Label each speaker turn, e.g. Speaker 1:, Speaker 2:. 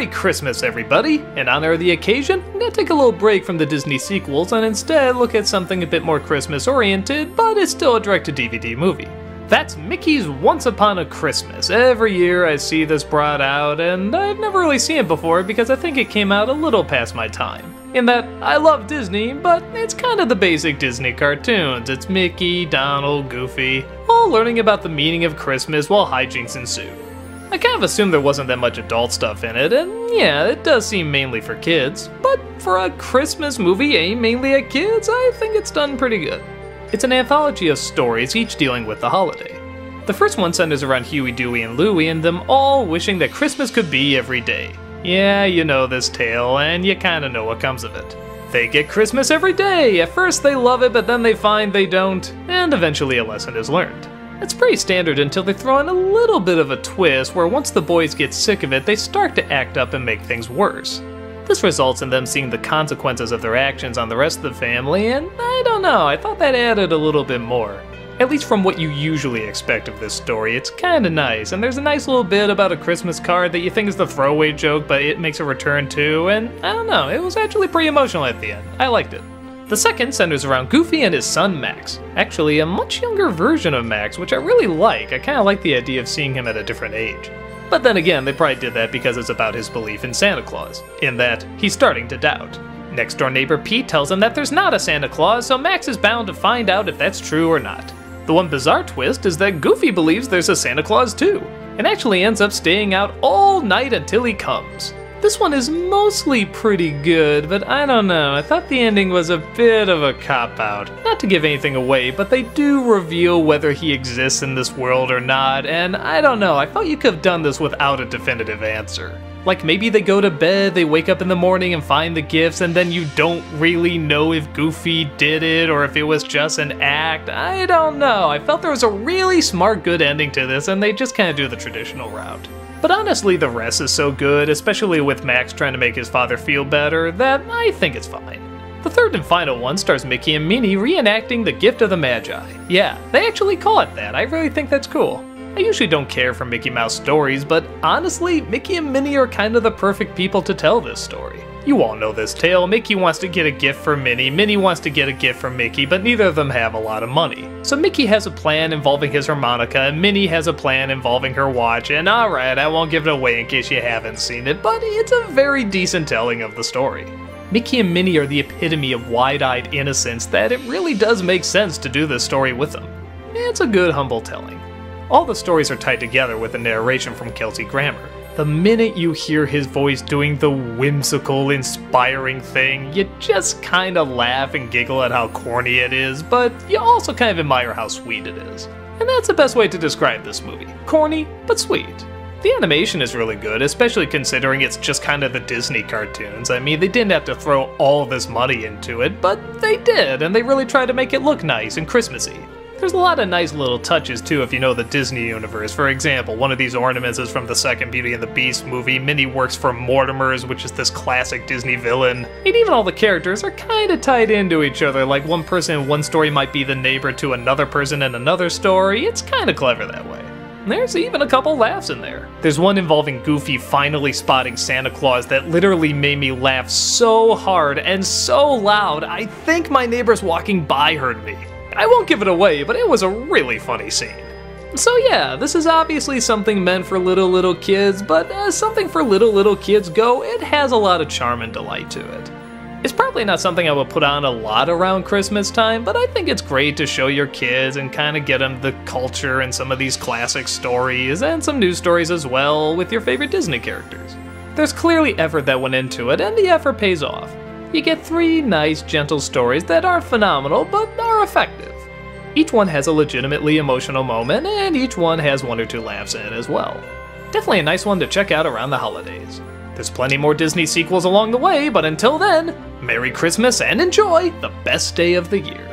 Speaker 1: Merry Christmas, everybody! In honor of the occasion, I'm gonna take a little break from the Disney sequels and instead look at something a bit more Christmas-oriented, but it's still a direct-to-DVD movie. That's Mickey's Once Upon a Christmas. Every year I see this brought out, and I've never really seen it before because I think it came out a little past my time. In that, I love Disney, but it's kind of the basic Disney cartoons. It's Mickey, Donald, Goofy, all learning about the meaning of Christmas while hijinks ensue. I kind of assumed there wasn't that much adult stuff in it, and yeah, it does seem mainly for kids, but for a Christmas movie aimed mainly at kids, I think it's done pretty good. It's an anthology of stories, each dealing with the holiday. The first one centers around Huey, Dewey, and Louie, and them all wishing that Christmas could be every day. Yeah, you know this tale, and you kinda know what comes of it. They get Christmas every day! At first they love it, but then they find they don't, and eventually a lesson is learned. It's pretty standard until they throw in a little bit of a twist where once the boys get sick of it, they start to act up and make things worse. This results in them seeing the consequences of their actions on the rest of the family, and I don't know, I thought that added a little bit more. At least from what you usually expect of this story, it's kinda nice, and there's a nice little bit about a Christmas card that you think is the throwaway joke, but it makes a return too, and I don't know, it was actually pretty emotional at the end. I liked it. The second centers around Goofy and his son Max. Actually, a much younger version of Max, which I really like. I kinda like the idea of seeing him at a different age. But then again, they probably did that because it's about his belief in Santa Claus, in that he's starting to doubt. Next door neighbor Pete tells him that there's not a Santa Claus, so Max is bound to find out if that's true or not. The one bizarre twist is that Goofy believes there's a Santa Claus too, and actually ends up staying out all night until he comes. This one is mostly pretty good, but I don't know, I thought the ending was a bit of a cop-out. Not to give anything away, but they do reveal whether he exists in this world or not, and I don't know, I felt you could have done this without a definitive answer. Like maybe they go to bed, they wake up in the morning and find the gifts, and then you don't really know if Goofy did it or if it was just an act. I don't know, I felt there was a really smart good ending to this and they just kind of do the traditional route. But honestly, the rest is so good, especially with Max trying to make his father feel better, that I think it's fine. The third and final one stars Mickey and Minnie reenacting the Gift of the Magi. Yeah, they actually call it that. I really think that's cool. I usually don't care for Mickey Mouse stories, but honestly, Mickey and Minnie are kind of the perfect people to tell this story. You all know this tale. Mickey wants to get a gift for Minnie, Minnie wants to get a gift for Mickey, but neither of them have a lot of money. So Mickey has a plan involving his harmonica, and Minnie has a plan involving her watch, and alright, I won't give it away in case you haven't seen it, but it's a very decent telling of the story. Mickey and Minnie are the epitome of wide-eyed innocence that it really does make sense to do this story with them. It's a good, humble telling. All the stories are tied together with a narration from Kelsey Grammer. The minute you hear his voice doing the whimsical, inspiring thing, you just kinda laugh and giggle at how corny it is, but you also kind of admire how sweet it is. And that's the best way to describe this movie. Corny, but sweet. The animation is really good, especially considering it's just kind of the Disney cartoons. I mean, they didn't have to throw all this money into it, but they did, and they really tried to make it look nice and Christmassy. There's a lot of nice little touches too if you know the Disney universe. For example, one of these ornaments is from the second Beauty and the Beast movie. Minnie works for Mortimer's, which is this classic Disney villain. And even all the characters are kinda tied into each other, like one person in one story might be the neighbor to another person in another story. It's kinda clever that way. There's even a couple laughs in there. There's one involving Goofy finally spotting Santa Claus that literally made me laugh so hard and so loud, I think my neighbors walking by heard me. I won't give it away, but it was a really funny scene. So yeah, this is obviously something meant for little kids, but as something for little kids go, it has a lot of charm and delight to it. It's probably not something I would put on a lot around Christmas time, but I think it's great to show your kids and kind of get them the culture and some of these classic stories, and some new stories as well with your favorite Disney characters. There's clearly effort that went into it, and the effort pays off. You get 3 nice, gentle stories that aren't phenomenal, but are effective. Each one has a legitimately emotional moment, and each one has 1 or 2 laughs in it as well. Definitely a nice one to check out around the holidays. There's plenty more Disney sequels along the way, but until then, Merry Christmas and enjoy the best day of the year.